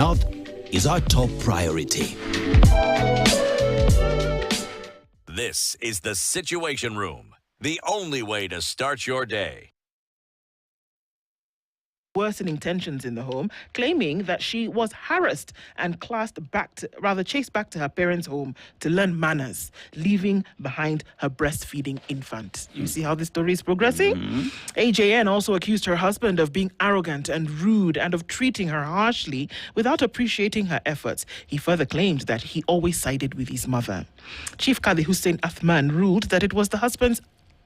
Health is our top priority. This is the Situation Room, the only way to start your day. Worsening tensions in the home, claiming that she was harassed and chased back to her parents' home to learn manners, leaving behind her breastfeeding infant. You see how this story is progressing? AJN also accused her husband of being arrogant and rude and of treating her harshly without appreciating her efforts. He further claimed that he always sided with his mother. Chief Kadi Hussein Athman ruled that it was the husband's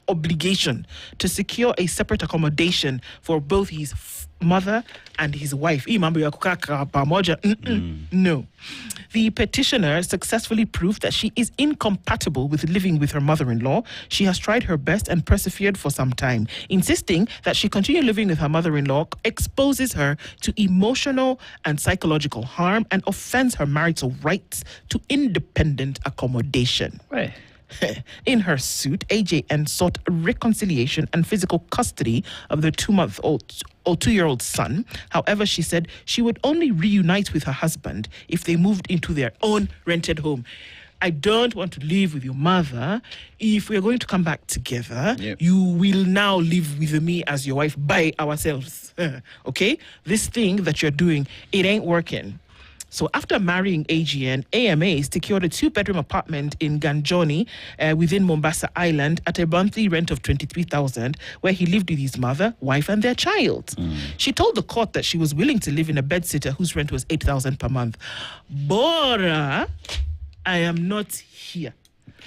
obligation to secure a separate accommodation for both his mother and his wife. No. The petitioner successfully proved that she is incompatible with living with her mother-in-law. She has tried her best and persevered for some time, insisting that she continue living with her mother-in-law exposes her to emotional and psychological harm and offends her marital rights to independent accommodation. Right. In her suit, AJN sought reconciliation and physical custody of the 2-year-old son. However, she said she would only reunite with her husband if they moved into their own rented home. I don't want to live with your mother. If we're going to come back together, you will now live with me as your wife by ourselves. Okay? This thing that you're doing, it ain't working. So after marrying AGN, AMA secured a 2-bedroom apartment in Ganjoni within Mombasa Island at a monthly rent of 23,000, where he lived with his mother, wife, and their child. She told the court that she was willing to live in a bedsitter whose rent was 8,000 per month. Bora, I am not here.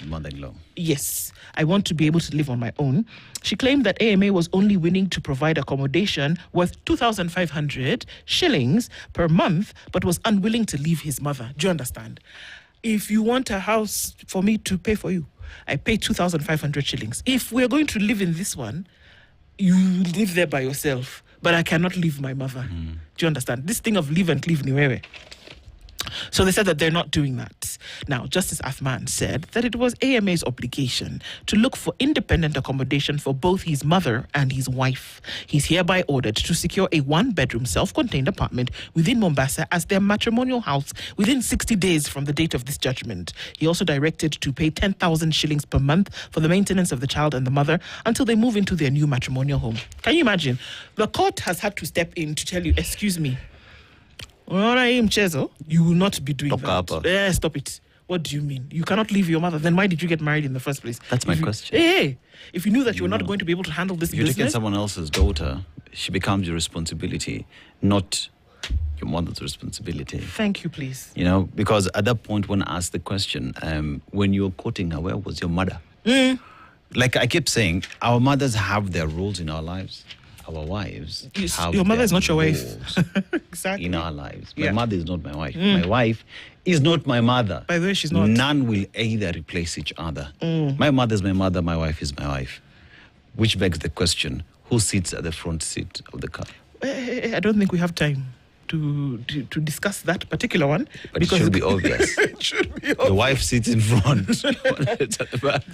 Mother-in-law. Yes, I want to be able to live on my own. She claimed that AMA was only willing to provide accommodation worth 2,500 shillings per month, but was unwilling to leave his mother. Do you understand? If you want a house for me to pay for you, I pay 2,500 shillings. If we're going to live in this one, you live there by yourself, but I cannot leave my mother. Do you understand? This thing of live and leave niwewe. So they said that they're not doing that. Now, Justice Athman said that it was AMA's obligation to look for independent accommodation for both his mother and his wife. He's hereby ordered to secure a 1-bedroom self-contained apartment within Mombasa as their matrimonial house within 60 days from the date of this judgment. He also directed to pay 10,000 shillings per month for the maintenance of the child and the mother until they move into their new matrimonial home. Can you imagine? The court has had to step in to tell you, excuse me, you will not be doing that. Stop it. What do you mean? You cannot leave your mother. Then why did you get married in the first place? That's my question. Hey, if you knew that you were not going to be able to handle this business... You're taking someone else's daughter, she becomes your responsibility, not your mother's responsibility. Thank you, please. You know, because at that point when I asked the question, when you were courting her, where was your mother? Like I keep saying, our mothers have their roles in our lives. Our wives have your mother is not your wife. Exactly. In our lives. My mother is not my wife. My wife is not my mother. By the way, she's not. None will either replace each other. My mother is my mother, my wife is my wife. Which begs the question, who sits at the front seat of the car? I don't think we have time to discuss that particular one. But because it should be obvious. It should be obvious. The wife sits in front.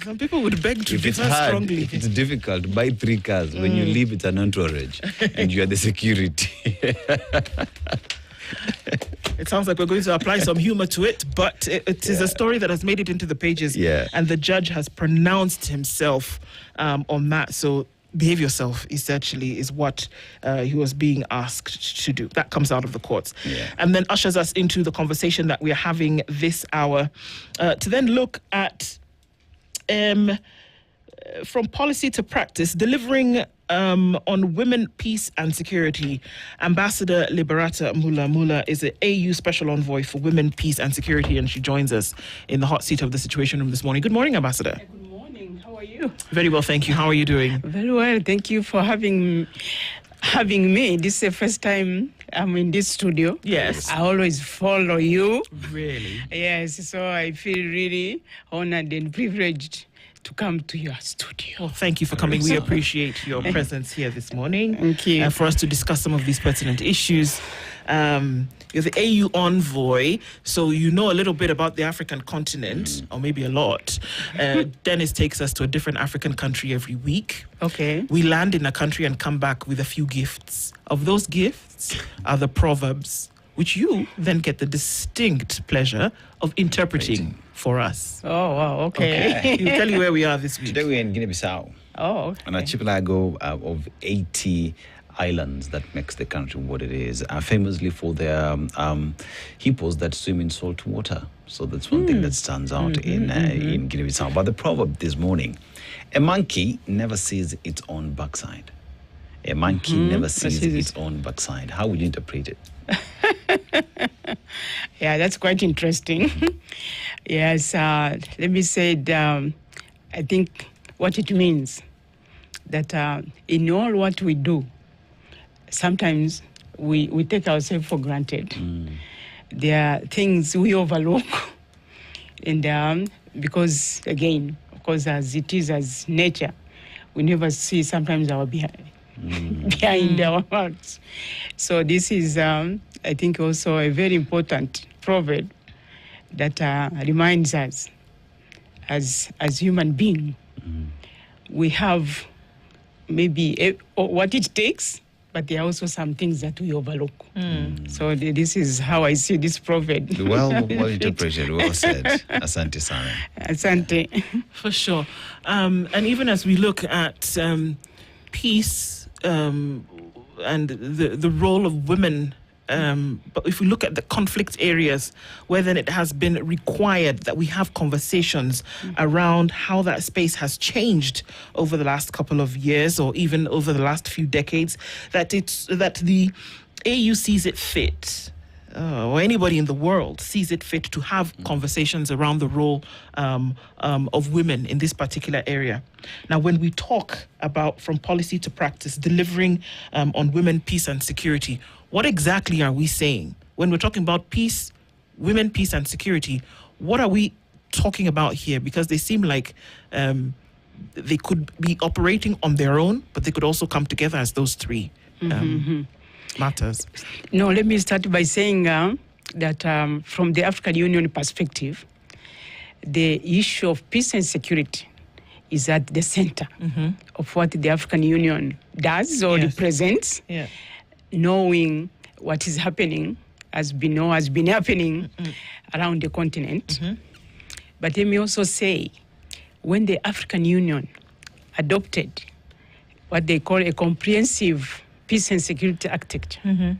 Some people would beg to differ strongly. If it's difficult, buy 3 cars. When you leave, it's an entourage. And you are the security. It sounds like we're going to apply some humor to it, but it is a story that has made it into the pages. And the judge has pronounced himself on that. So behave yourself, essentially, is what he was being asked to do. That comes out of the courts. And then ushers us into the conversation that we're having this hour to then look at, from policy to practice, delivering on women, peace and security. Ambassador Liberata Mulamula is an AU Special Envoy for Women, Peace and Security, and she joins us in the hot seat of the Situation Room this morning. Good morning, Ambassador. Good morning. How are you? Very well, thank you. How are you doing? Very well. Thank you for having me. This is the first time I'm in this studio. Yes. I always follow you. Really? Yes. So I feel really honored and privileged to come to your studio. Well, thank you for coming. We appreciate your presence here this morning. Thank you. For us to discuss some of these pertinent issues. You're the AU envoy, so you know a little bit about the African continent, or maybe a lot. Dennis takes us to a different African country every week. Okay. We land in a country and come back with a few gifts. Of those gifts are the proverbs which you then get the distinct pleasure of interpreting for us. Oh, wow, okay. He'll tell you where we are this week. Today we're in Guinea-Bissau. Oh, okay. An archipelago of 80 islands that makes the country what it is, famously for their hippos that swim in salt water. So that's one thing that stands out in Guinea-Bissau. But the proverb this morning, a monkey never sees its own backside. A monkey never sees its own backside. How would you interpret it? Yeah, that's quite interesting. Yes, let me say I think what it means that in all what we do, sometimes we take ourselves for granted. There are things we overlook, and because, again, of course, as it is as nature, we never see sometimes our behind our hearts. So this is, I think, also a very important proverb that reminds us, as human beings, we have maybe what it takes, but there are also some things that we overlook. So this is how I see this proverb. Well interpreted, well said. Asante sana. Asante. For sure. And even as we look at peace and the role of women, but if we look at the conflict areas where then it has been required that we have conversations around how that space has changed over the last couple of years or even over the last few decades, that the AU sees it fit, or anybody in the world sees it fit to have conversations around the role of women in this particular area. Now, when we talk about from policy to practice, delivering on women, peace and security, what exactly are we saying? When we're talking about peace, women, peace and security, what are we talking about here? Because they seem like they could be operating on their own, but they could also come together as those three matters. No, let me start by saying that from the African Union perspective, the issue of peace and security is at the center of what the African Union does or represents. Yeah. Knowing what is happening, has been happening around the continent. But let me also say, when the African Union adopted what they call a comprehensive peace and security architecture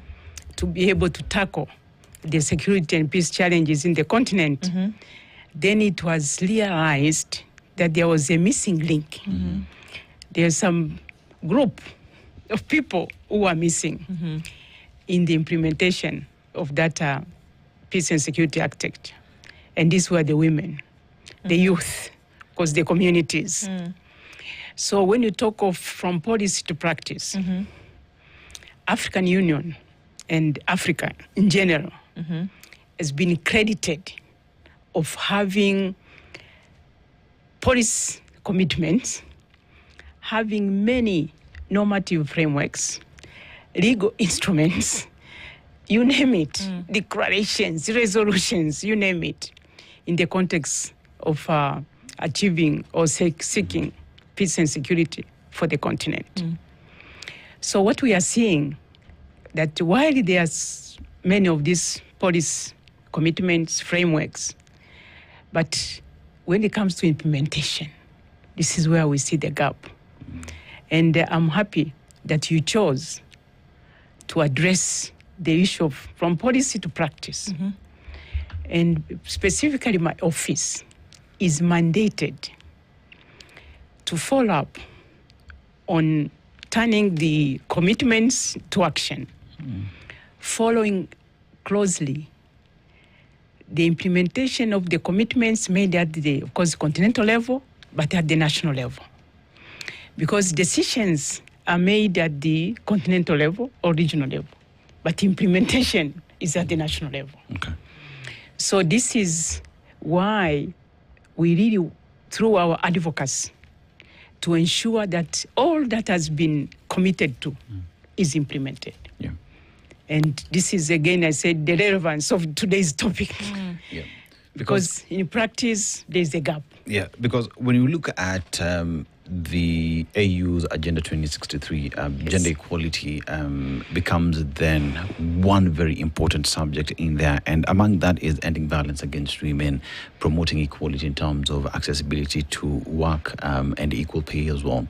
to be able to tackle the security and peace challenges in the continent, then it was realized that there was a missing link. There's some group of people who are missing in the implementation of that peace and security architecture. And these were the women, the youth, of course, the communities. So when you talk of from policy to practice, African Union and Africa in general has been credited of having policy commitments, having many normative frameworks, legal instruments, you name it, declarations, resolutions, you name it, in the context of achieving or seeking peace and security for the continent. So what we are seeing, that while there's many of these policy commitments, frameworks, but when it comes to implementation, this is where we see the gap. And I'm happy that you chose to address the issue of from policy to practice. And specifically my office is mandated to follow up on turning the commitments to action, following closely the implementation of the commitments made at the, of course, continental level, but at the national level. Because decisions are made at the continental level or regional level, but implementation is at the national level. Okay. So this is why we really, through our advocacy, to ensure that all that has been committed to is implemented. Yeah. And this is, again, I said, the relevance of today's topic. Yeah. Because in practice, there's a gap. Yeah, because when you look at the AU's Agenda 2063, gender equality becomes then one very important subject in there. And among that is ending violence against women, promoting equality in terms of accessibility to work and equal pay as well.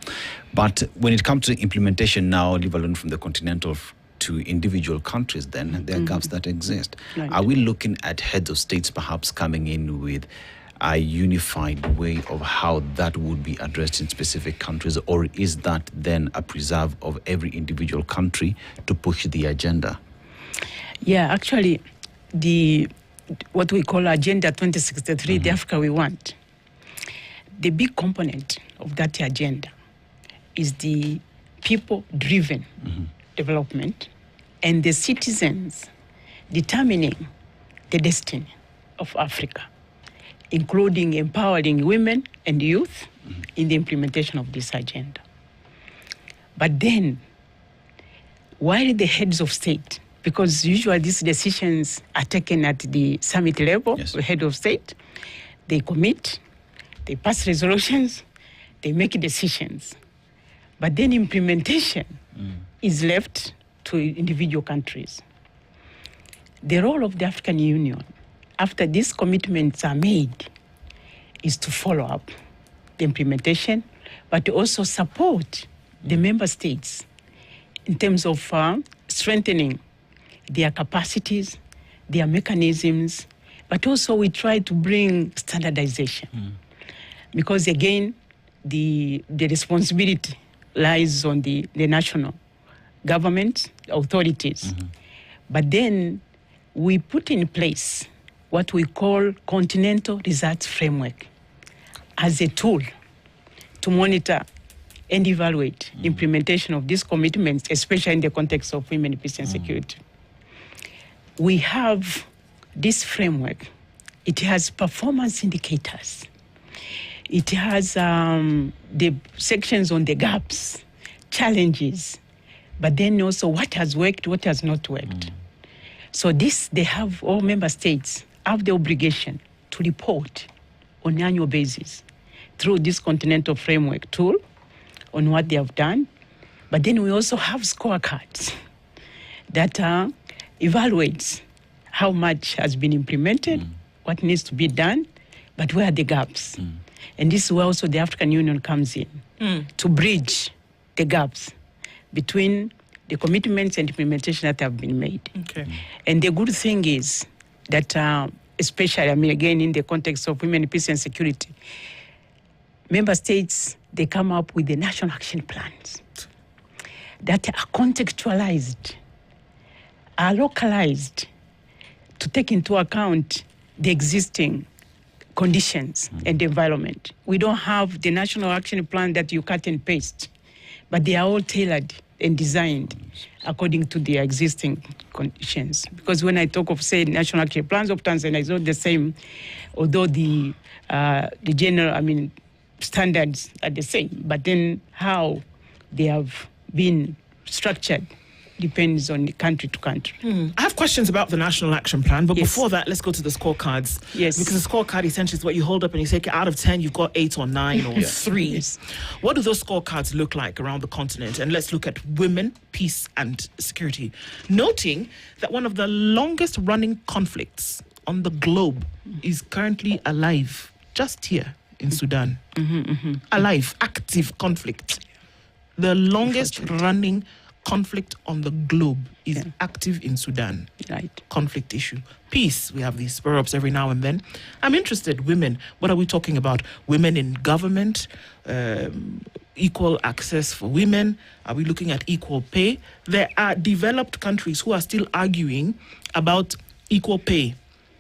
But when it comes to implementation now, leave alone from the continental to individual countries, then there are gaps that exist. Right. Are we looking at heads of states perhaps coming in with a unified way of how that would be addressed in specific countries, or is that then a preserve of every individual country to push the agenda? Yeah, actually, what we call Agenda 2063, the Africa we want, the big component of that agenda is the people-driven development and the citizens determining the destiny of Africa, including empowering women and youth in the implementation of this agenda. But then, while the heads of state, because usually these decisions are taken at the summit level, Yes. the head of state, they commit, they pass resolutions, they make decisions. But then implementation is left to individual countries. The role of the African Union, after these commitments are made, is to follow up the implementation, but to also support the member states in terms of strengthening their capacities, their mechanisms, but also we try to bring standardization. Because again, the responsibility lies on the national government authorities. But then we put in place what we call Continental Results Framework as a tool to monitor and evaluate implementation of these commitments, especially in the context of women, peace and security. We have this framework. It has performance indicators. It has the sections on the gaps, challenges, but then also what has worked, what has not worked. So they have, all member states have the obligation to report on an annual basis through this continental framework tool on what they have done. But then we also have scorecards that evaluates how much has been implemented, what needs to be done, but where are the gaps. And this is where also the African Union comes in to bridge the gaps between the commitments and implementation that have been made. Okay. And the good thing is that, especially, again, in the context of women, peace and security, member states, they come up with the national action plans that are contextualized, are localized to take into account the existing conditions and environment. We don't have the national action plan that you cut and paste, but they are all tailored and designed according to the existing conditions. Because when I talk of, say, national action plans of Tanzania, it's not the same, although the general, standards are the same, but then how they have been structured depends on country to country. I have questions about the National Action Plan, but Yes. before that, let's go to the scorecards. Yes. Because the scorecard essentially is what you hold up and you say, okay, out of 10, you've got 8 or 9 or 3. Yes. What do those scorecards look like around the continent? And let's look at women, peace and security. Noting that one of the longest running conflicts on the globe is currently alive just here in Sudan. Alive, active conflict. The longest running conflict on the globe is active in Sudan. Right. Conflict issue. Peace, we have these spur-ups every now and then. I'm interested, women, what are we talking about? Women in government, equal access for women? Are we looking at equal pay? There are developed countries who are still arguing about equal pay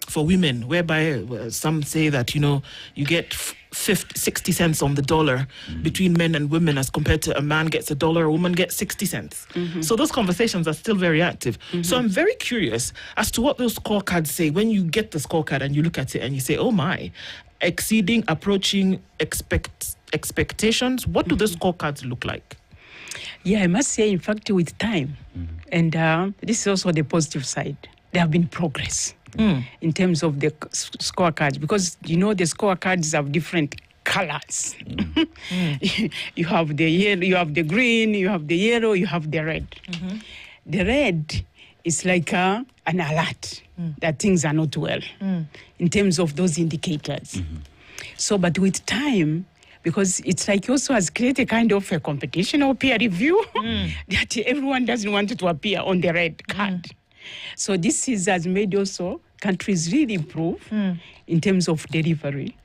for women, whereby some say that, you get 60 cents on the dollar between men and women as compared to a man gets $1, a woman gets 60 cents. So those conversations are still very active. So I'm very curious as to what those scorecards say when you get the scorecard and you look at it and you say, oh my, exceeding, approaching expectations. What do the scorecards look like? Yeah, I must say, in fact, with time, and this is also the positive side, there have been progress in terms of the scorecards, because the scorecards have different colors. You have the yellow, you have the green, you have the yellow, you have the red. The red is like an alert that things are not well in terms of those indicators. So, but with time, because it's like also has created kind of a competition or peer review that everyone doesn't want to appear on the red card. So this has made also countries really improve in terms of delivery.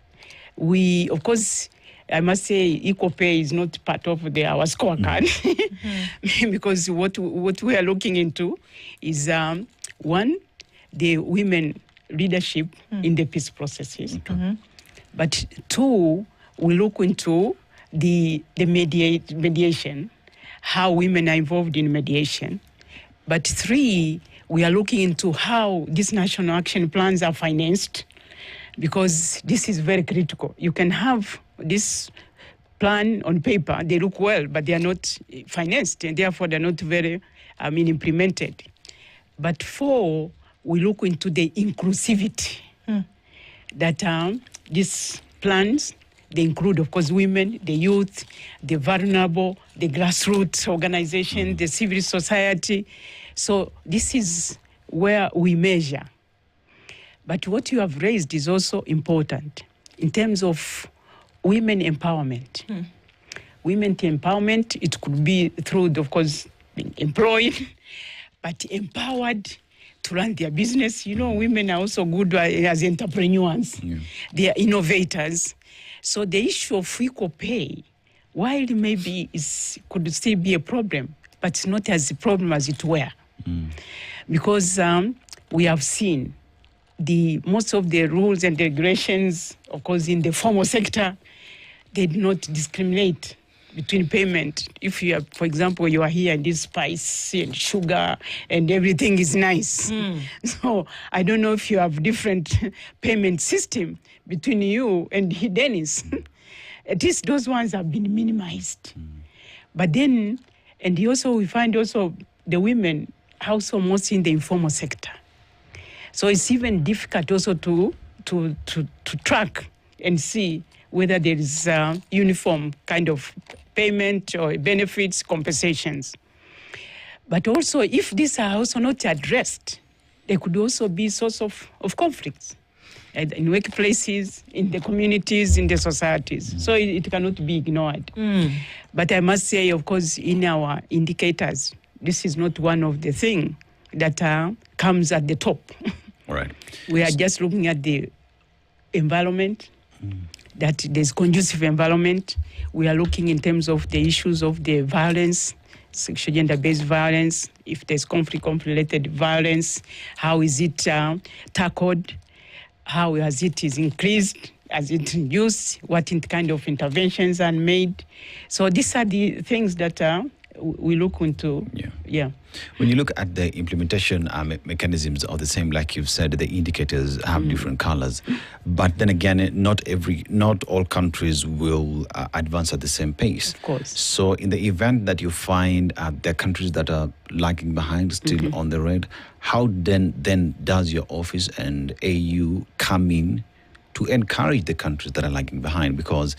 We, of course, I must say equal pay is not part of our scorecard because what we are looking into is, one, the women leadership in the peace processes. But two, we look into the mediation, how women are involved in mediation. But three, we are looking into how these national action plans are financed, because this is very critical. You can have this plan on paper, they look well, but they are not financed, and therefore they're not very, implemented. But four, we look into the inclusivity that these plans, they include, of course, women, the youth, the vulnerable, the grassroots organization, the civil society. So this is where we measure. But what you have raised is also important in terms of women empowerment. Women empowerment, it could be through, of course, being employed, but empowered to run their business. You know, women are also good as entrepreneurs. They are innovators. So the issue of equal pay, while maybe could still be a problem, but it's not as a problem as it were. Because we have seen most of the rules and regulations, of course, in the formal sector, they do not discriminate between payment. If you are, for example, you are here and this spice and sugar and everything is nice. So I don't know if you have different payment system between you and Dennis. At least those ones have been minimized. But then, and we find also the women also mostly in the informal sector. So it's even difficult also to track and see whether there is uniform kind of payment or benefits, compensations. But also, if these are also not addressed, there could also be source of conflicts in workplaces, in the communities, in the societies. So it cannot be ignored. But I must say, of course, in our indicators, this is not one of the things that comes at the top. All right. We are just looking at the environment, that there's conducive environment. We are looking in terms of the issues of the violence, sexual gender-based violence, if there's conflict-related violence, how is it tackled, how has it is increased, has it reduced, what kind of interventions are made. So these are the things that we look into. Yeah. When you look at the implementation mechanisms are the same, like you've said, the indicators have different colors. But then again, not all countries will advance at the same pace. Of course. So in the event that you find there are countries that are lagging behind, still on the red, how then does your office and AU come in to encourage the countries that are lagging behind? Because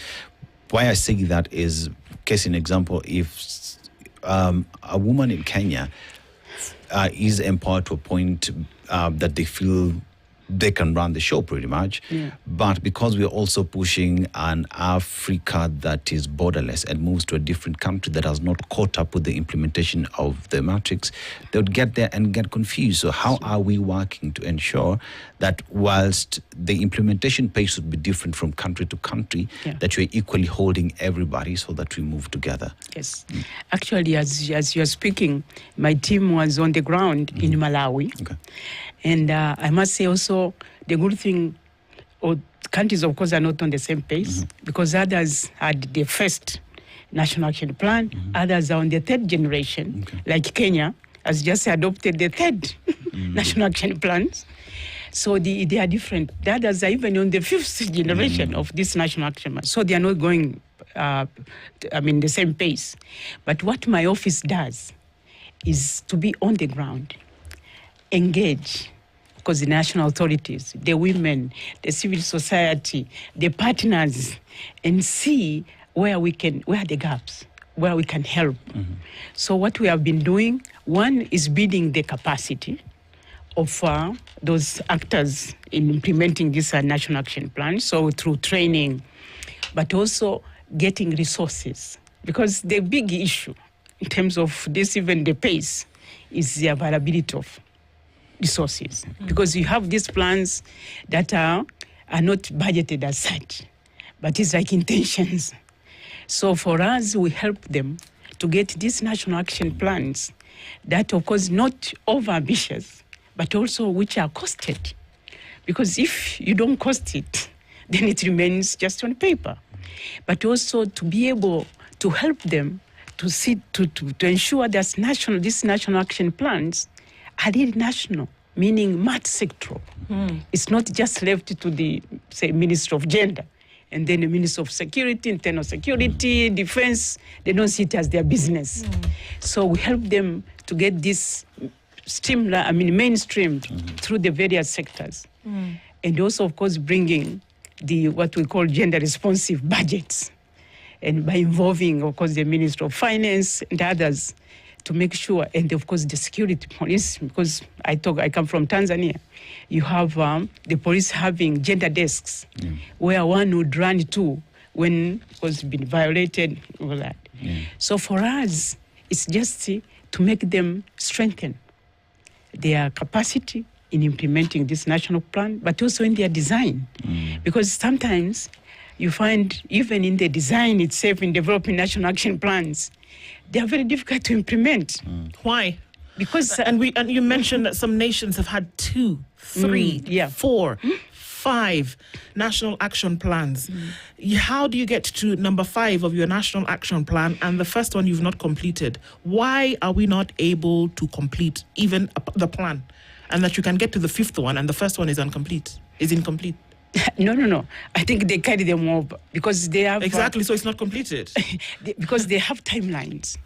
why I say that is, case in example, if a woman in Kenya is empowered to a point that they feel they can run the show pretty much. But because we're also pushing an Africa that is borderless and moves to a different country that has not caught up with the implementation of the matrix, they would get there and get confused. So how are we working to ensure that whilst the implementation pace would be different from country to country, that you're equally holding everybody so that we move together? Yes. Actually, as you're speaking, my team was on the ground in Malawi. Okay. And I must say also, the good thing, countries, of course, are not on the same pace, because others had the first National Action Plan, others are on the third generation, like Kenya has just adopted the third National Action Plans. So they are different. The others are even on the fifth generation of this National Action Plan. So they are not going, the same pace. But what my office does is to be on the ground, engage of course, the national authorities, the women, the civil society, the partners, and see where are the gaps, where we can help. So what we have been doing, one is building the capacity of those actors in implementing this national action plan, so through training, but also getting resources. Because the big issue in terms of this, even the pace, is the availability of resources. Because you have these plans that are not budgeted as such, but it's like intentions. So for us, we help them to get these national action plans that, of course, not over-ambitious, but also which are costed. Because if you don't cost it, then it remains just on paper. But also to be able to help them to ensure that these national action plans are really national, meaning multi-sectoral. It's not just left to the, say, Minister of Gender, and then the Minister of Security, Internal Security, Defense. They don't see it as their business. So we help them to get this mainstreamed through the various sectors. And also, of course, bringing what we call gender-responsive budgets, and by involving, of course, the Minister of Finance and others to make sure, and of course, the security police, because I come from Tanzania. You have the police having gender desks where one would run to when it was been violated, all that. So for us, it's just to make them strengthen their capacity in implementing this national plan, but also in their design. Because sometimes you find even in the design itself, in developing national action plans, they are very difficult to implement. Why? Because and you mentioned that some nations have had 2, 3, 4, 5 national action plans. How do you get to number 5 of your national action plan and the first one you've not completed? Why are we not able to complete even the plan? And that you can get to the 5th one and the first one is incomplete? No. I think they carry them over because they have... Exactly, so it's not completed. Because they have timelines.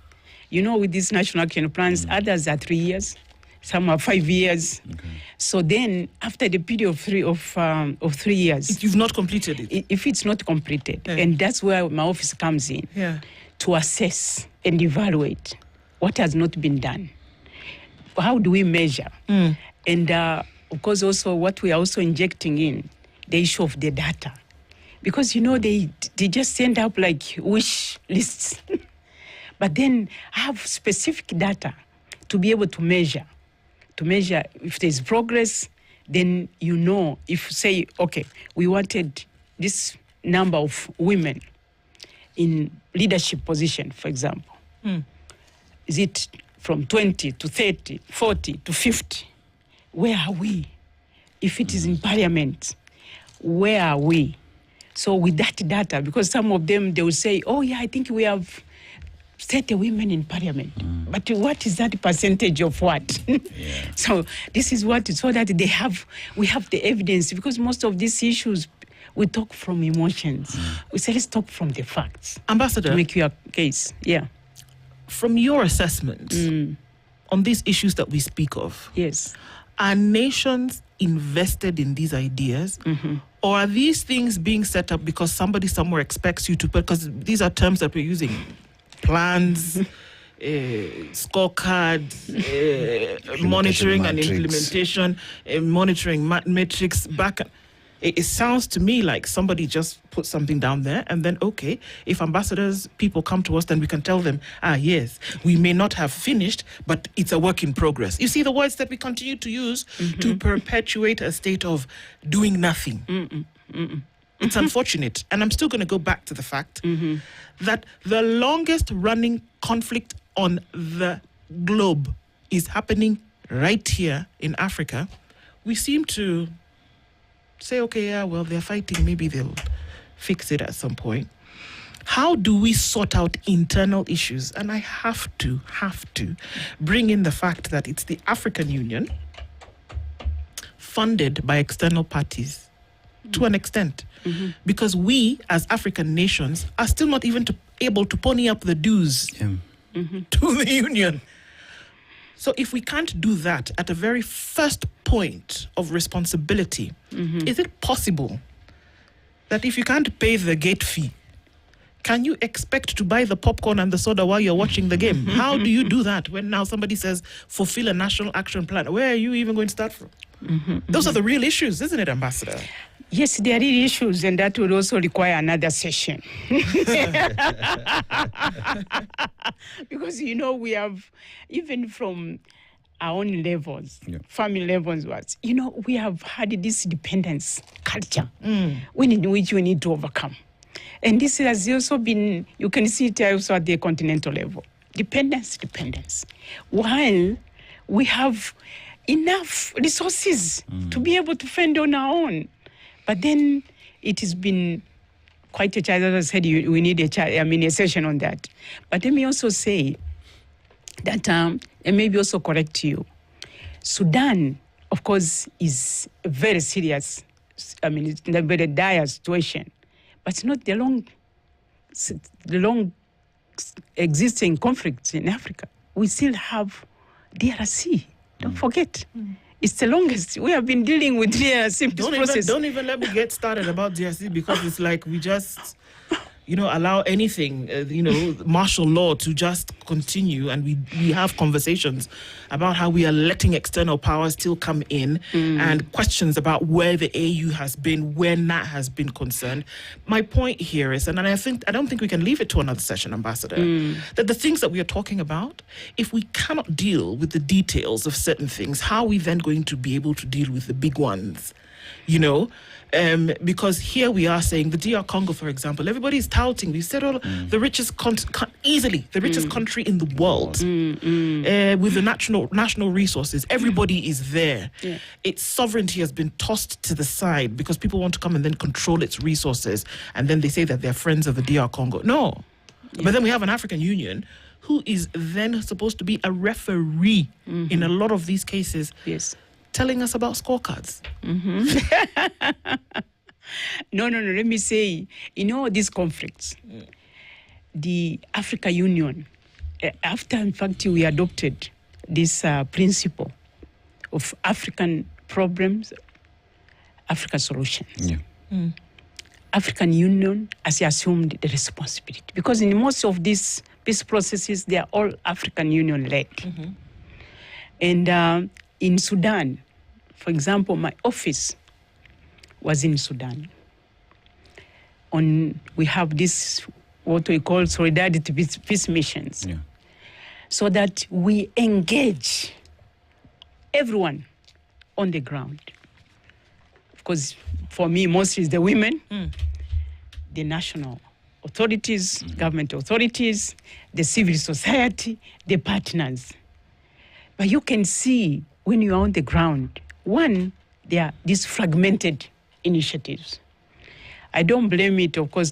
You know, with these national action plans, others are 3 years, some are 5 years. So then, after the period of 3 years... If you've not completed it. If it's not completed, and that's where my office comes in, to assess and evaluate what has not been done. How do we measure? And, of course, also what we are also injecting in, the issue of the data. Because, they just end up like wish lists. But then have specific data to be able to measure. To measure if there's progress, then if say, okay, we wanted this number of women in leadership position, for example. Is it from 20 to 30, 40 to 50? Where are we? If it is in parliament, where are we? So with that data, because some of them, they will say, oh yeah, I think we have 30 women in parliament. But what is that percentage of what? So this is so that we have the evidence, because most of these issues, we talk from emotions. We say, let's talk from the facts. Ambassador. To make your case, From your assessment on these issues that we speak of. Yes. Are nations invested in these ideas? Or are these things being set up because somebody somewhere expects you to put, because these are terms that we're using, plans, scorecards, monitoring and implementation, monitoring metrics back. It sounds to me like somebody just put something down there and then, okay, if ambassadors, people come to us, then we can tell them, yes, we may not have finished, but it's a work in progress. You see the words that we continue to use to perpetuate a state of doing nothing. It's unfortunate. And I'm still going to go back to the fact that the longest running conflict on the globe is happening right here in Africa. We seem to say, okay, they're fighting, maybe they'll fix it at some point. How do we sort out internal issues? And I have to bring in the fact that it's the African Union, funded by external parties to an extent, because we as African nations are still not even able to pony up the dues to the union. So if we can't do that at a very first point of responsibility, is it possible that if you can't pay the gate fee, can you expect to buy the popcorn and the soda while you're watching the game? How do you do that when now somebody says, fulfill a national action plan? Where are you even going to start from? Those are the real issues, isn't it, Ambassador? Yes, there are issues, and that would also require another session. Because, we have, even from our own levels, family levels, we have had this dependence culture in which we need to overcome. And this has also been, you can see it also at the continental level. Dependence. While we have enough resources to be able to fend on our own. But then it has been quite a challenge. As I said, we need a session on that. But let me also say that, and maybe also correct you, Sudan, of course, is a very serious, it's a very dire situation. But it's not the long existing conflicts in Africa. We still have DRC. Don't forget. It's the longest. We have been dealing with DRC process. Don't even let me get started about DRC, because it's like we just, allow anything, martial law to just continue, and we have conversations about how we are letting external powers still come in, and questions about where the AU has been, when that has been concerned. My point here is, and I don't think we can leave it to another session, Ambassador, that the things that we are talking about, if we cannot deal with the details of certain things, how are we then going to be able to deal with the big ones? Because here we are saying the DR Congo, for example, everybody's touting. We said the richest, easily the richest country in the world, with the national resources. Everybody is there. Yeah. Its sovereignty has been tossed to the side because people want to come and then control its resources, and then they say that they're friends of the DR Congo. No, but then we have an African Union who is then supposed to be a referee in a lot of these cases. Yes. Telling us about scorecards. No. Let me say, these conflicts, the Africa Union, after, in fact, we adopted this principle of African problems, African solutions. Yeah. African Union has assumed the responsibility, because in most of these peace processes, they are all African Union led. And in Sudan, for example, my office was in Sudan. We have this, what we call solidarity peace missions, so that we engage everyone on the ground. Of course, for me, mostly it's the women, the national authorities, government authorities, the civil society, the partners. But you can see when you are on the ground, one, there are these fragmented initiatives. I don't blame it, of course,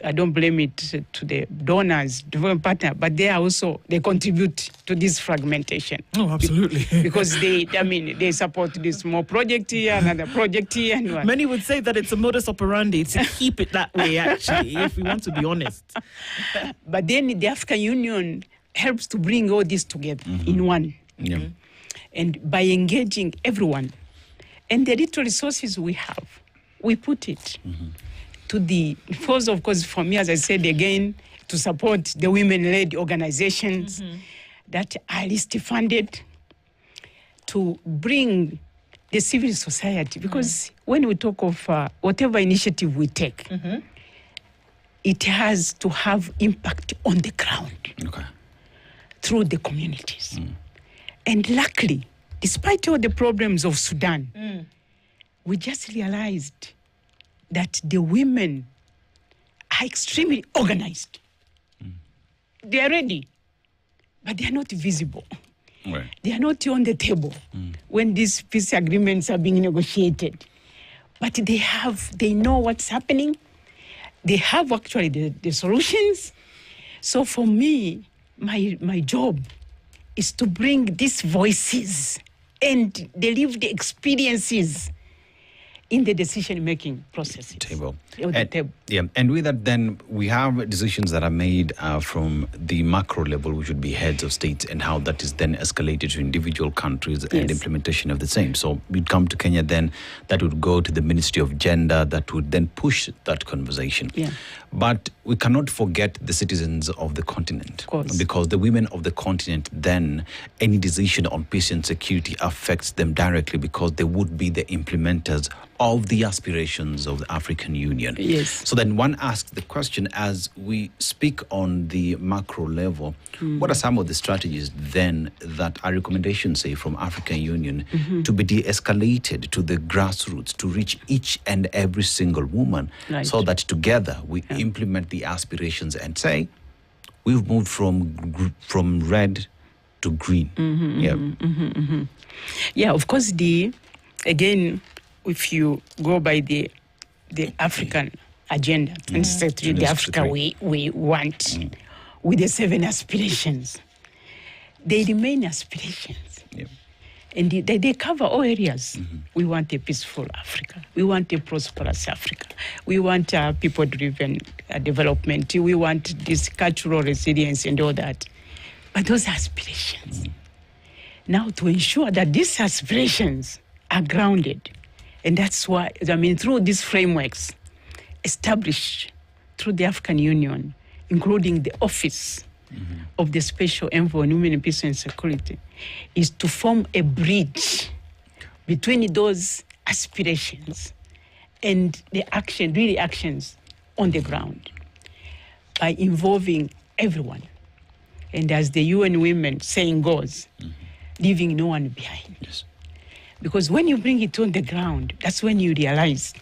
I don't blame it to the donors, development partner, but they contribute to this fragmentation. Oh, absolutely. Because they support this small project here, another project here. And what. Many would say that it's a modus operandi to keep it that way, actually, if we want to be honest. But then the African Union helps to bring all this together in one. Yeah. And by engaging everyone, and the little resources we have, we put it to the, first, of course, for me, as I said again, to support the women-led organizations that are least funded, to bring the civil society, because when we talk of whatever initiative we take, it has to have impact on the ground through the communities. And luckily, despite all the problems of Sudan, we just realized that the women are extremely organized. They are ready, but they are not visible. Right. They are not on the table when these peace agreements are being negotiated. But they know what's happening. They have actually the solutions. So for me, my job is to bring these voices and the lived experiences in the decision-making processes. Table. Or the table. Yeah, and with that, then we have decisions that are made from the macro level, which would be heads of states, and how that is then escalated to individual countries and implementation of the same. So we'd come to Kenya, then that would go to the Ministry of Gender, that would then push that conversation. Yeah. But we cannot forget the citizens of the continent, of course, because the women of the continent, then any decision on peace and security affects them directly, because they would be the implementers of the aspirations of the African Union. Yes. So then one asks the question, as we speak on the macro level, what are some of the strategies then that are recommendations, say, from African Union to be de-escalated to the grassroots, to reach each and every single woman, so that together we implement the aspirations and say, we've moved from red to green. Yeah, of course, again, if you go by the African agenda, 2063, the Africa we want, with the 7 aspirations, they remain aspirations. And they cover all areas. We want a peaceful Africa. We want a prosperous Africa. We want people-driven development. We want this cultural resilience and all that. But those aspirations. Now, to ensure that these aspirations are grounded, and that's why, through these frameworks established through the African Union, including the Office of the Special Envoy on Women, Peace and Security, is to form a bridge between those aspirations and the actions on the ground by involving everyone. And as the UN Women saying goes, leaving no one behind. Yes. Because when you bring it on the ground, that's when you realize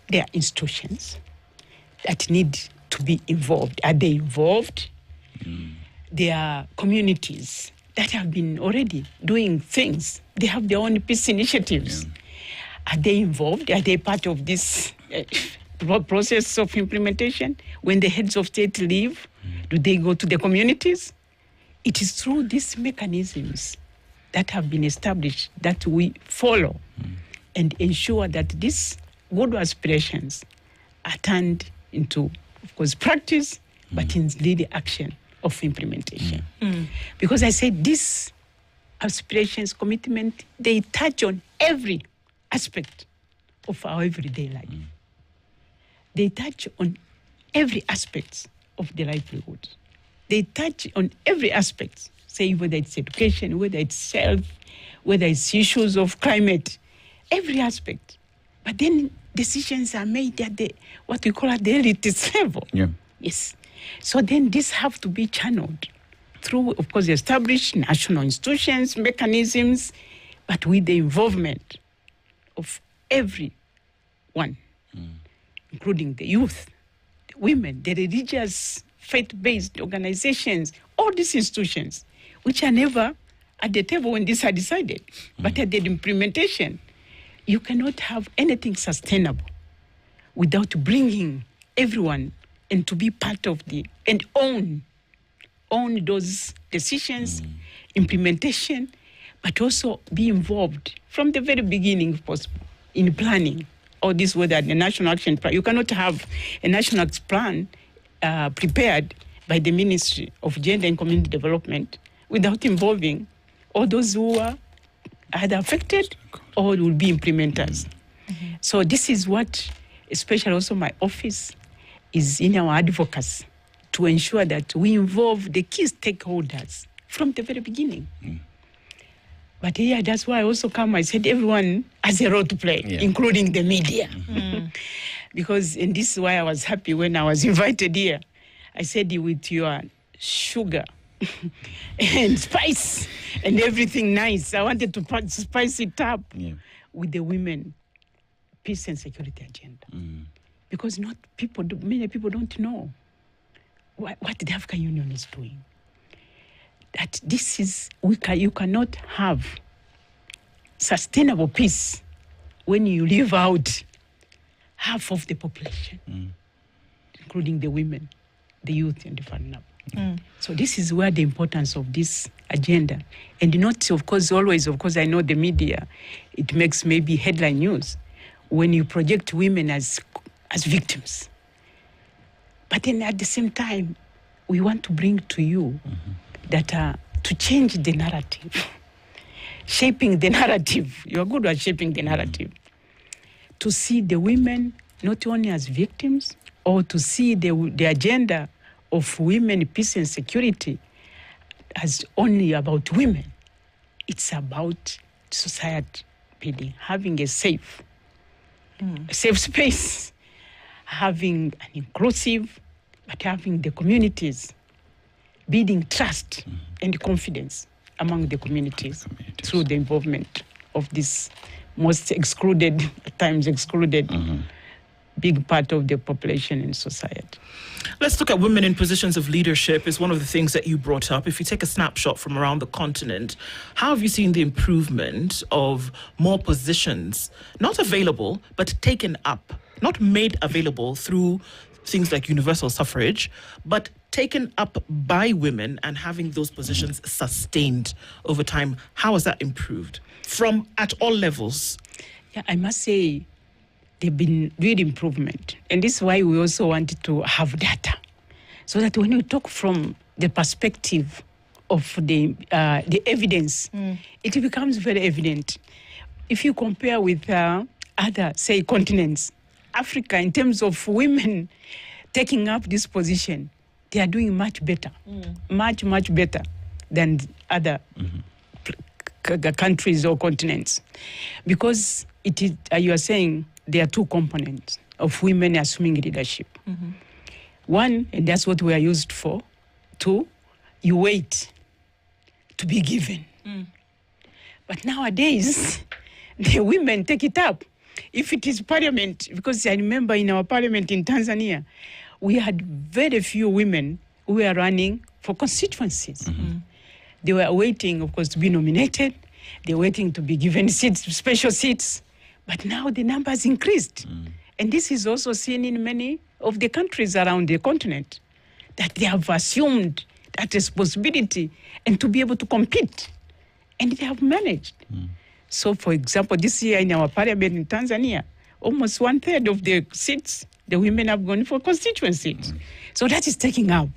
there are institutions that need to be involved. Are they involved? There are communities that have been already doing things. They have their own peace initiatives. Are they involved? Are they part of this process of implementation? When the heads of state leave, do they go to the communities? It is through these mechanisms that have been established that we follow and ensure that these good aspirations are turned into, of course, practice, but in really action of implementation. Because I said these aspirations, commitment, they touch on every aspect of our everyday life. They touch on every aspect of the livelihood. They touch on every aspect, say whether it's education, whether it's health, whether it's issues of climate, every aspect. But then decisions are made at what we call at the elitist level. Yes. So then these have to be channeled through, of course, established national institutions, mechanisms, but with the involvement of everyone, including the youth, the women, the religious, faith-based organizations, all these institutions, which are never at the table when these are decided. But at the implementation, you cannot have anything sustainable without bringing everyone and to be part of and own those decisions, implementation, but also be involved from the very beginning, if possible, in planning. All this, whether the national action plan, you cannot have a national plan prepared by the Ministry of Gender and Community Development without involving all those who are either affected or will be implementers. So this is what, especially also my office, is in our advocacy to ensure that we involve the key stakeholders from the very beginning. But yeah, that's why I also I said everyone has a role to play, including the media. Because, and this is why I was happy when I was invited here. I said, with your sugar and spice and everything nice, I wanted to spice it up with the women peace and security agenda. Because many people don't know what the African Union is doing. That this is, you cannot have sustainable peace when you leave out half of the population, including the women, the youth, and the vulnerable. So this is where the importance of this agenda, and not, of course, always, of course, I know the media, it makes maybe headline news. when you project women as victims. But then at the same time, we want to bring to you that to change the narrative, shaping the narrative. You are good at shaping the narrative. To see the women not only as victims, or to see the agenda of women, peace and security as only about women. It's about society building, having a safe space, having an inclusive, but having the communities, building trust and confidence among the communities through the involvement of this most excluded, at times excluded, big part of the population in society. Let's look at women in positions of leadership is one of the things that you brought up. If you take a snapshot from around the continent, how have you seen the improvement of more positions, not available, but taken up, not made available through things like universal suffrage, but taken up by women and having those positions sustained over time? How has that improved from at all levels? Yeah, I must say, there've been real improvement. And this is why we also wanted to have data. So that when we talk from the perspective of the evidence, it becomes very evident. If you compare with other, say, continents, Africa, in terms of women taking up this position, they are doing much better, much, much better than other countries or continents. Because it is, you are saying, there are two components of women assuming leadership. One, and that's what we are used for. Two, you wait to be given. But nowadays, the women take it up. If it is parliament, because I remember in our parliament in Tanzania, we had very few women who were running for constituencies. They were waiting, of course, to be nominated. They were waiting to be given seats, special seats. But now the numbers increased. And this is also seen in many of the countries around the continent, that they have assumed that responsibility and to be able to compete. And they have managed. So, for example, this year in our parliament in Tanzania, almost 1/3 of the seats, the women have gone for constituencies. So that is taking up.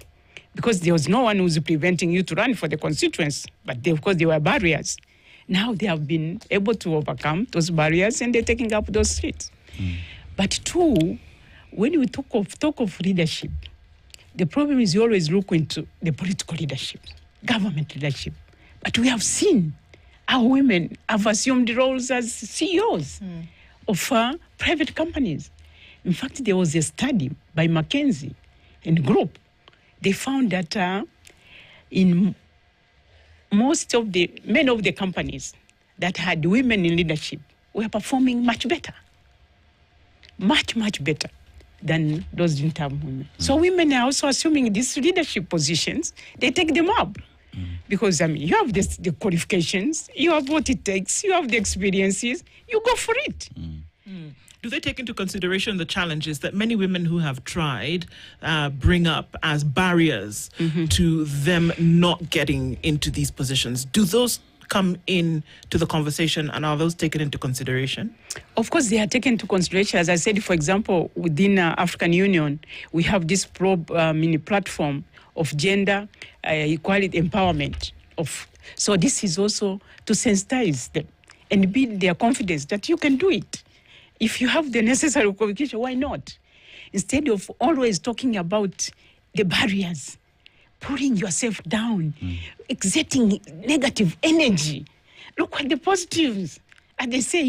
Because there was no one who was preventing you to run for the constituents. But of course, there were barriers. Now they have been able to overcome those barriers and they're taking up those seats. But two, when we talk of leadership, the problem is you always look into the political leadership, government leadership. But we have seen how women have assumed roles as CEOs of private companies. In fact, there was a study by McKinsey and Group. They found that in many of the companies that had women in leadership were performing much better. Much, much better than those didn't have women. So women are also assuming these leadership positions. They take them up. Because, you have the qualifications, you have what it takes, you have the experiences, you go for it. Do they take into consideration the challenges that many women who have tried bring up as barriers to them not getting into these positions? Do those come in to the conversation, and are those taken into consideration? Of course, they are taken into consideration. As I said, for example, within African Union, we have this mini platform of gender equality empowerment. So this is also to sensitize them and build their confidence that you can do it. If you have the necessary qualification, why not? Instead of always talking about the barriers, putting yourself down, exerting negative energy. Look at the positives. And they say,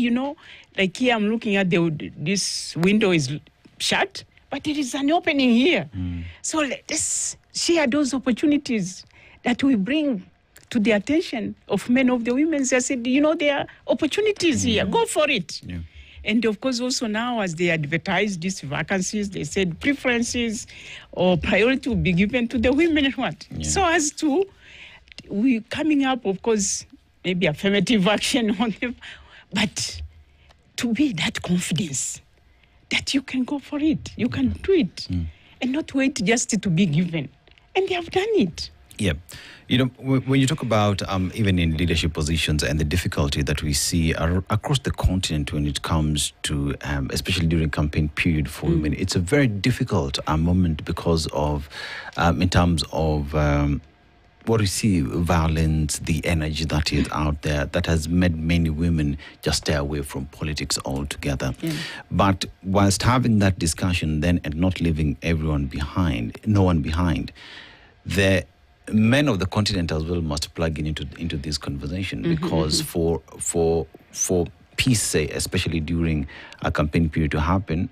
like here I'm looking at this window is shut, but there is an opening here. So let's share those opportunities that we bring to the attention of many of the women. They said, there are opportunities here. Go for it. Yeah. And of course, also now as they advertise these vacancies, they said preferences or priority will be given to the women. So as to, we coming up, of course, maybe affirmative action on them, but to be that confidence that you can go for it, you can do it, and not wait just to be given. And they have done it. Yeah. You know, when you talk about even in leadership positions and the difficulty that we see across the continent when it comes to, especially during campaign period for women, it's a very difficult moment because of, in terms of what we see, violence, the energy that is out there, that has made many women just stay away from politics altogether. Yeah. But whilst having that discussion then and not leaving no one behind, the men of the continent as well must plug into this conversation, because for peace sake, especially during a campaign period to happen,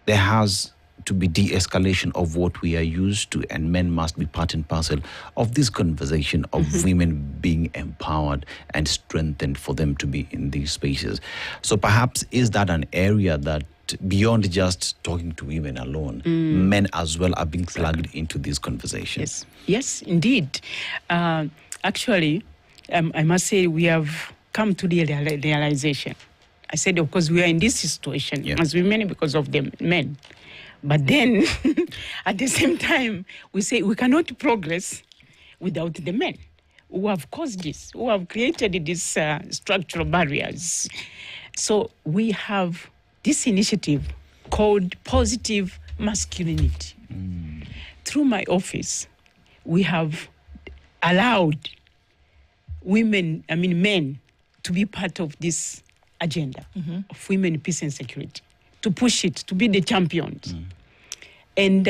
there has to be de-escalation of what we are used to, and men must be part and parcel of this conversation of women being empowered and strengthened for them to be in these spaces. So perhaps is that an area that beyond just talking to women alone, men as well are being plugged into these conversations? Yes, indeed. Actually, I must say we have come to the realization. I said, of course, we are in this situation as women because of the men. But then, at the same time, we say we cannot progress without the men who have caused this, who have created these structural barriers. So we have this initiative called Positive Masculinity. Through my office, we have allowed men to be part of this agenda of women, peace and security, to push it, to be the champions. And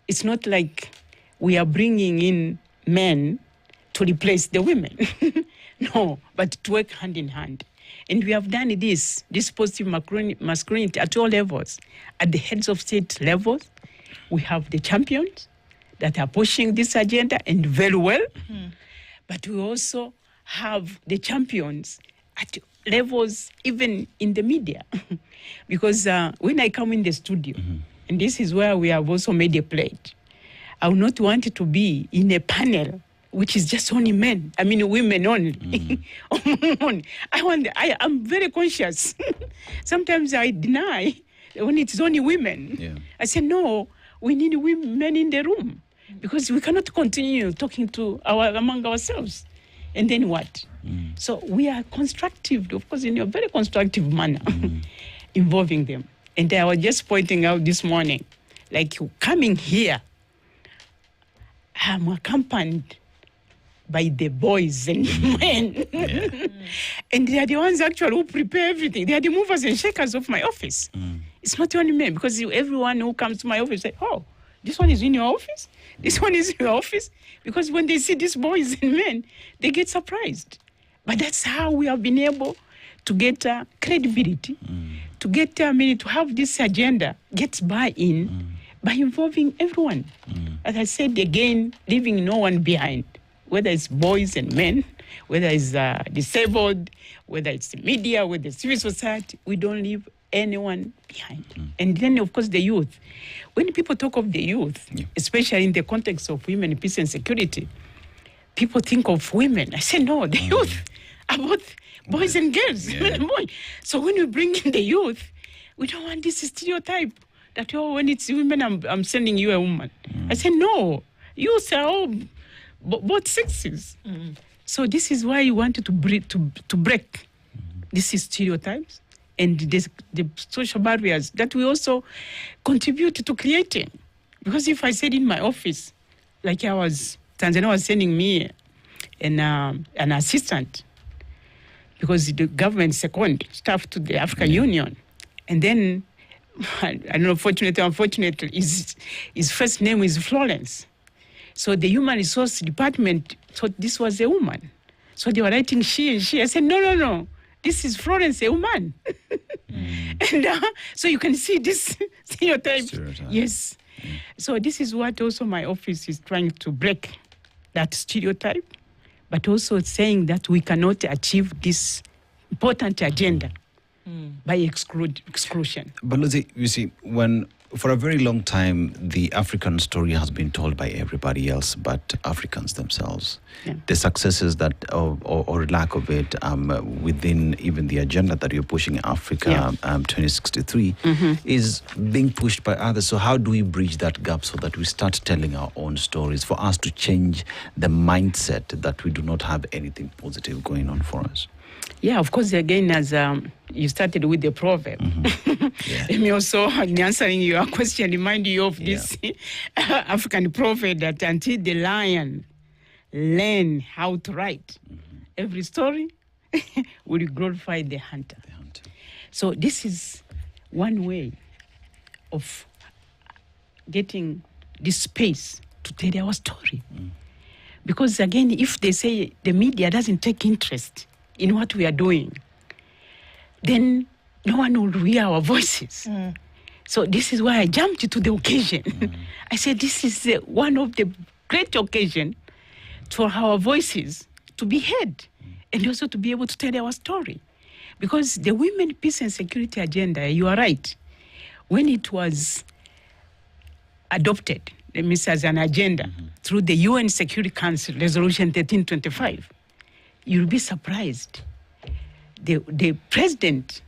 it's not like we are bringing in men to replace the women. No, but to work hand in hand. And we have done this positive masculinity at all levels. At the heads of state levels, we have the champions that are pushing this agenda, and very well. But we also have the champions at levels even in the media. Because when I come in the studio, and this is where we have also made a pledge, I would not want it to be in a panel which is just only men. Women only. I'm very conscious. Sometimes I deny when it's only women. Yeah. I say, no, we need men in the room, because we cannot continue talking among ourselves. And then what? So we are constructive, of course, in a very constructive manner, involving them. And I was just pointing out this morning, like coming here, I'm accompanied by the boys and men. And they are the ones actually who prepare everything. They are the movers and shakers of my office. It's not only men, because everyone who comes to my office says, oh, this one is in your office? This one is in your office? Because when they see these boys and men, they get surprised. But that's how we have been able to get credibility, to get to have this agenda, get buy-in by involving everyone. As I said again, leaving no one behind, whether it's boys and men, whether it's disabled, whether it's the media, whether it's civil society, we don't leave anyone behind. And then, of course, the youth. When people talk of the youth, especially in the context of women, peace and security, people think of women. I say, no, the youth are both boys and girls, men and boys. So when we bring in the youth, we don't want this stereotype that, oh, when it's women, I'm sending you a woman. I say, no, youth are all both sexes. So this is why you wanted to break these stereotypes and the social barriers that we also contribute to creating. Because if I said in my office, like Tanzania was sending me an assistant, because the government second staff to the African Union. And then, I don't know, unfortunately, his first name is Florence. So the human resource department thought this was a woman. So they were writing she and she. I said, no, this is Florence, a woman. And so you can see this stereotype. Yes. So this is what also my office is trying to break, that stereotype, but also saying that we cannot achieve this important agenda by exclusion. But Lucy, you see, when For a very long time, the African story has been told by everybody else but Africans themselves. Yeah. The successes that, or lack of it, within even the agenda that you're pushing in Africa, 2063, is being pushed by others. So how do we bridge that gap so that we start telling our own stories, for us to change the mindset that we do not have anything positive going on for us? Yeah, of course, again, as you started with the proverb. Let me also, in answering your question, remind you of this African proverb that until the lion learn how to write, every story will glorify the hunter. So this is one way of getting this space to tell our story. Because again, if they say the media doesn't take interest in what we are doing, then no one will hear our voices. So this is why I jumped to the occasion. I said this is one of the great occasions for our voices to be heard and also to be able to tell our story. Because the Women, Peace and Security Agenda, you are right, when it was adopted, let me say as an agenda, through the UN Security Council, Resolution 1325, you'll be surprised. The president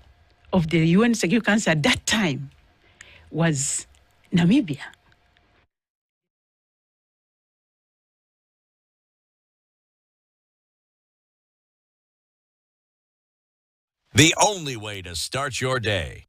of the UN Security Council at that time was Namibia. The only way to start your day.